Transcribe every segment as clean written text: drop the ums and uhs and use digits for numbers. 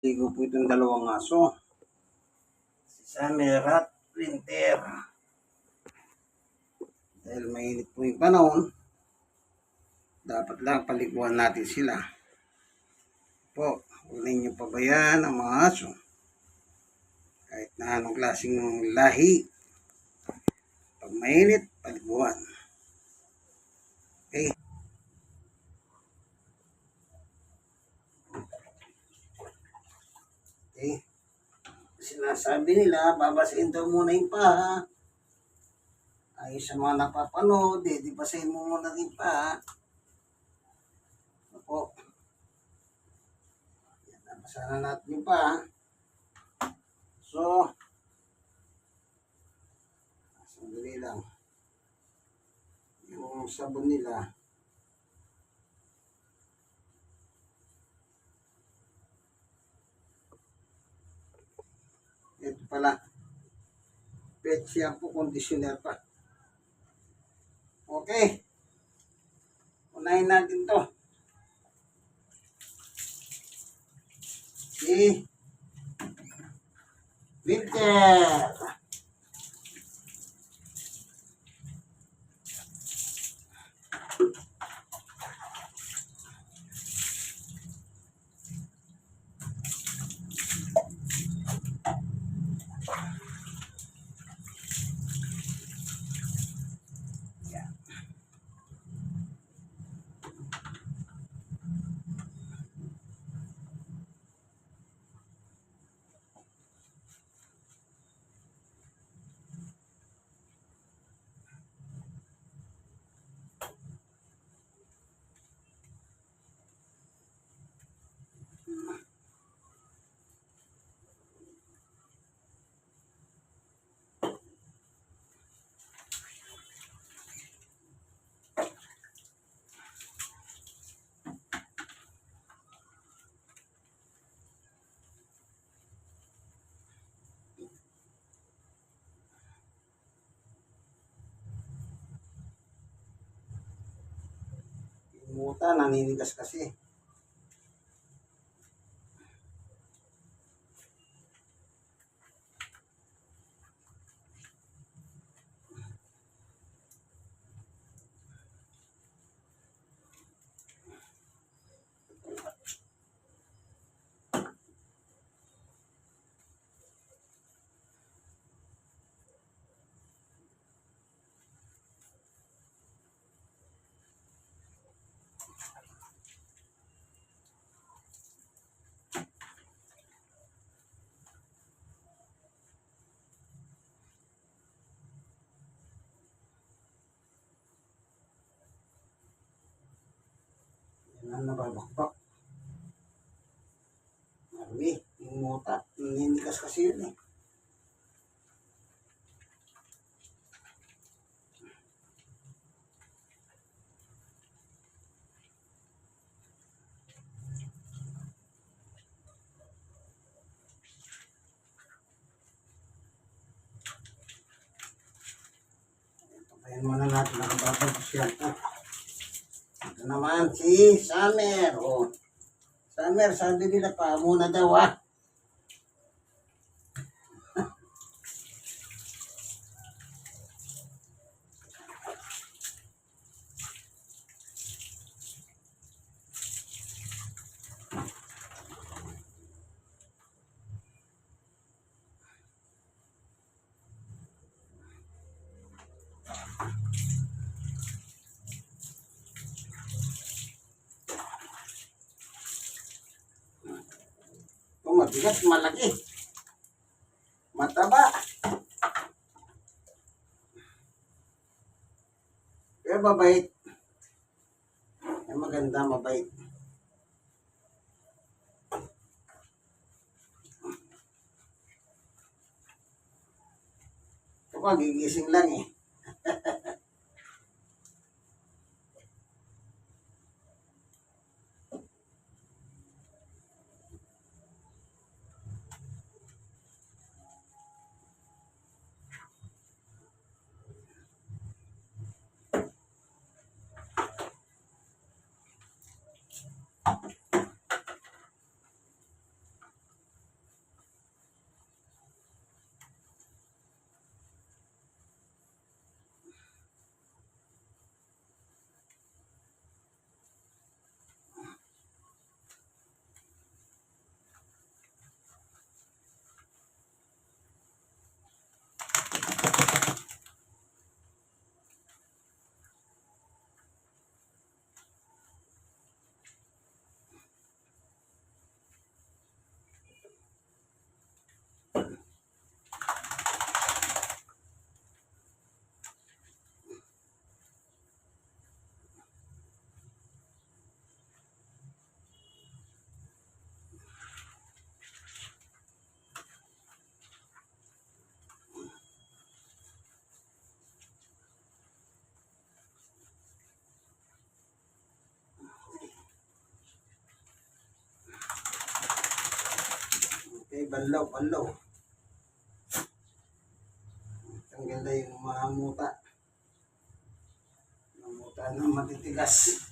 Ligo po itong dalawang aso. Si Summer at Winter. Dahil mainit po yung panahon, dapat lang paliguan natin sila. Po, huwag ninyo pabayaan ang mga aso. Kahit na anong klaseng lahi. Pag mainit, paliguan. Okay? Okay? Sinasabi nila, babasahin daw muna yung paha. Ayos sa mga napapanood, di basahin mo muna yung paha. Opo. Yan, nabasahan na natin yung paha. So, sandali lang. Yung sabon nila, ito pala, pet shampoo conditioner pa. Okay. Unahin natin to. Si Winter. Yung muta, naninigas kasi. Yan ang nababakbak. Marami, yung muta, naninigas kasi yun eh. Ayan muna natin, nakababagos yan. Ito naman si Summer. Oh. Summer, sabi nila pa muna daw ah. Ito mabigat, malaki. Mataba. Kaya mabait. Kaya maganda, mabait. Ito pa, gigising lang eh. banlaw. Tanggal na yung mga muta. Yung muta na matitigas.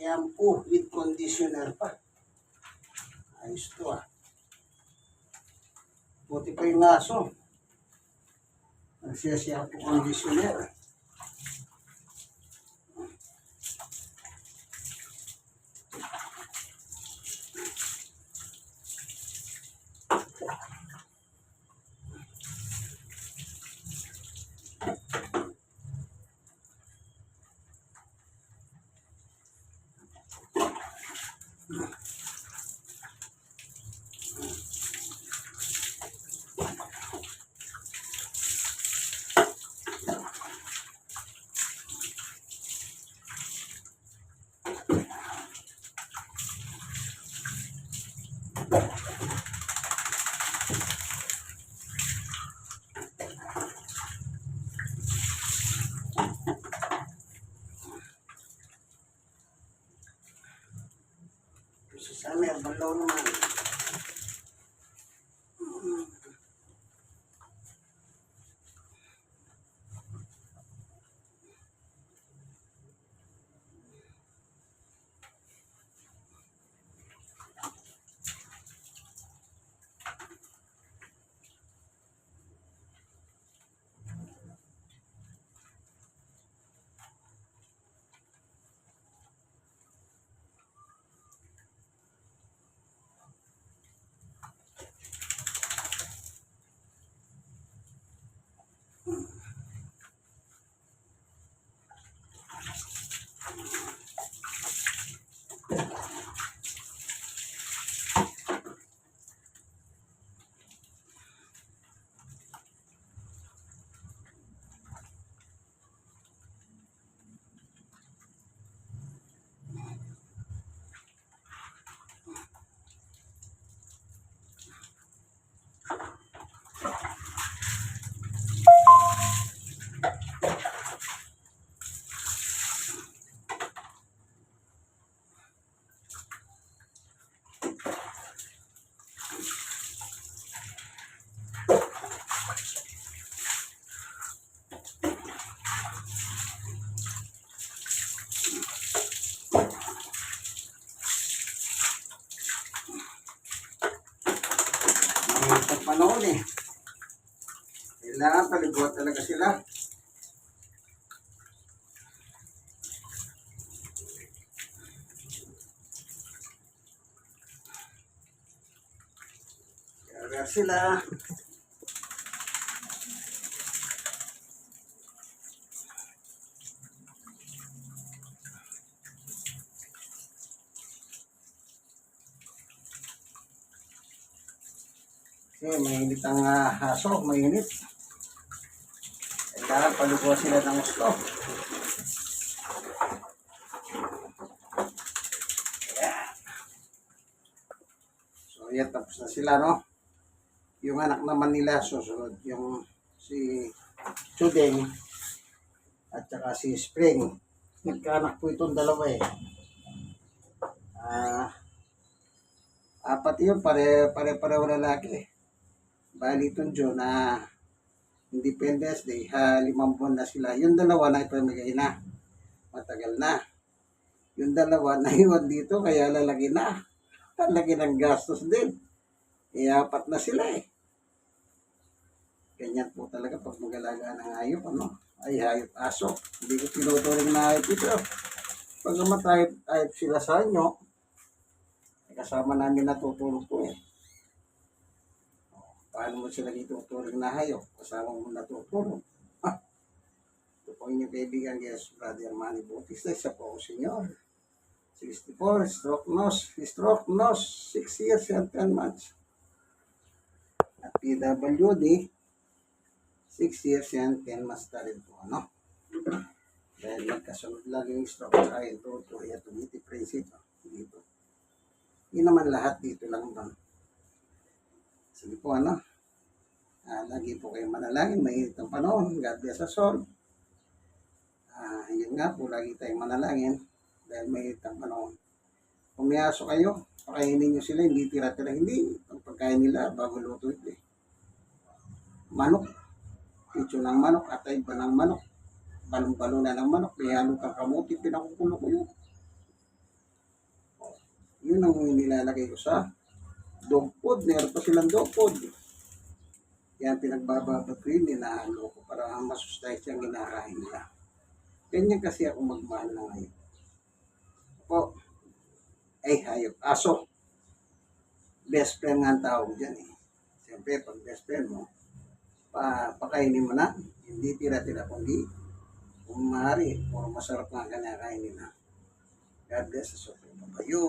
Shampoo with conditioner pa. Ayos to ah. Buti pa yung aso. Shampoo conditioner. Sa amin, banlaw naman. Ang panahon eh. Kailangan paliguan talaga sila. Kaya sila. Okay, mainit ang haso, mainit. Kailangan paliguan sila ng gusto. So, yan, tapos na sila, no? Yung anak naman nila, susunod. Yung si Chudeng at saka si Spring. Nagkaanak po itong dalawa eh. Apat yun, pare-pareho lalaki. Bali itong June na Independence Day, 5 buwan na sila. Yung dalawa na ipamigay na. Matagal na. Yung dalawa na iwan dito, kaya lalaki na. Lagi ng gastos din. Apat na sila eh. Ganyan po talaga pag mag-alaga ng hayop, ano? Ay, hayop aso. Hindi ko tinuturing na hayop ito. Pag hayop sila sa inyo, kasama namin natutulog ko eh. Paano mo sila ituturing na hayop? Kasama mo natutulog. Ito po inyong kaibigan, yes, Brother Manny Bautista, isa po senyor. 64, stroke nose, 6 years and 10 months. At PWD, 6 years and 10 months na rin po, ano? Dahil magkasunod lang yung stroke sa akin, ito, ito, prinsip, dito. Yun naman lahat dito lang ba. Sige po ano. Lagi po kayong manalangin, mainit ang panahon. God bless us all. Yun nga po, lagi tayong manalangin dahil mainit ang panahon. Kung may aso kayo, pakainin nyo sila, hindi tira-tira, hindi. Ang pagkain nila, bago luto ito eh. Manok, ito ng manok, atay ba ng manok, balong-balong na ng manok, may halo kang kamuti, pinakukulo ko yun. Yun ang nilalagay ko sa dog food, meron pa silang dog food. Yan, pinagbababat ko yun, ninahalo ko para masustahin siyang ginakain nila. Ganyan kasi ako magmahal na ngayon. Po, ay hayop, aso. Best friend nga ang tawag dyan eh. Siyempre, pag best friend mo, pakainin mo na, hindi tira-tira, kundi kung maaari, o masarap nga kinakain nila. God bless us all. Babayo.